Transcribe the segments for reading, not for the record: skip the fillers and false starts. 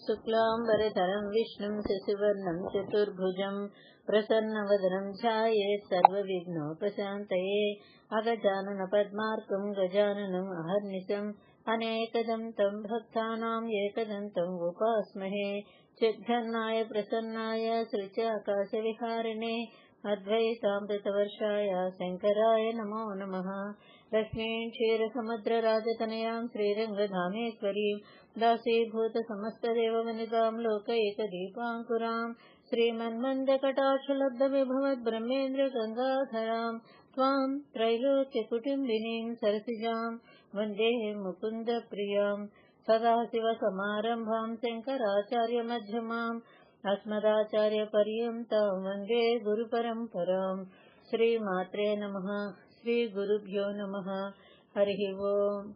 शुक्लांबरधरं विष्णुं शशिवर्णं चतुर्भुजं प्रसन्नवदनं ध्यायेत् सर्वविघ्नोपशान्तये। अगजाननपद्मार्कं गजाननम् अहर्निशम् अनेकदन्तं भक्तानां एकदन्तम् उपास्महे। चिद्घ्नाय प्रसन्नाय सृचाकाशविहारिणे अद्वैतामृतवर्षाय शङ्कराय नमो नमः। लक्ष्मीं क्षीरसमुद्रराजतनयां श्रीरङ्गधामेश्वरीं दासीभूतसमस्तदेववनितां लोकैकदीपाङ्कुरां श्रीमन्मन्दकटाक्षलब्धविभवद्ब्रह्मेन्द्रगङ्गाधरां त्वां त्रैलोक्यकुटुम्बिनीं सरसिजां वन्दे मुकुन्दप्रियां। सदाशिवसमारम्भां शङ्कराचार्यमध्यमाम् अस्मदाचार्यपर्यन्तां वन्दे गुरुपरम्पराम्। श्रीमात्रे नमः। श्रीगुरुभ्यो नमः। हरिः ओम्।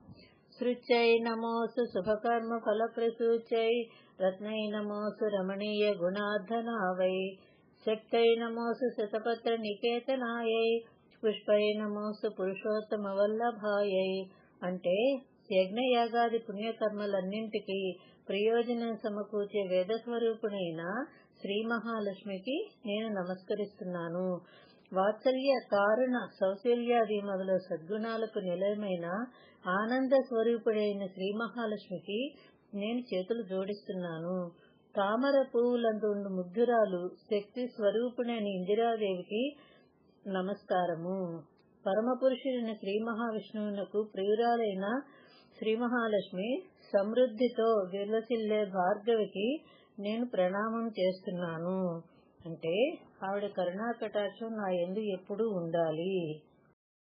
सृच्यै नमोऽस्तु शुभकर्मफलप्रसूच्यै रत्नै नमोऽस्तु रमणीयगुणार्धनावै शक्त्यै नमोऽस्तु शतपत्रनिकेतनायै पुष्पै नमोऽस्तु పురుషోత్తమవల్లభాయై। అంటే యజ్ఞయాగాది పుణ్యకర్మలన్నింటికీ ప్రయోజనం సమకూర్చే వేదస్వరూపుడైన శ్రీ మహాలక్ష్మికి నేను నమస్కరిస్తున్నాను. వాత్సల్య, కారుణ, సౌశల్యాది మొదలు సద్గుణాలకు నిలయమైన ఆనంద స్వరూపుడైన శ్రీ మహాలక్ష్మికి నేను చేతులు జోడిస్తున్నాను. తామర పువ్వులందు ముగ్ధురాలు శక్తి స్వరూపుడైన ఇందిరాదేవికి నమస్కారము. పరమపురుషుడైన శ్రీ మహావిష్ణువునకు ప్రియురాలైన శ్రీ మహాలక్ష్మి సమృద్ధితో విలసిల్లే భార్గవికి నేను ప్రణామం చేస్తున్నాను. అంటే ఆవిడ కరుణా కటాక్షం నా యందు ఎప్పుడూ ఉండాలి.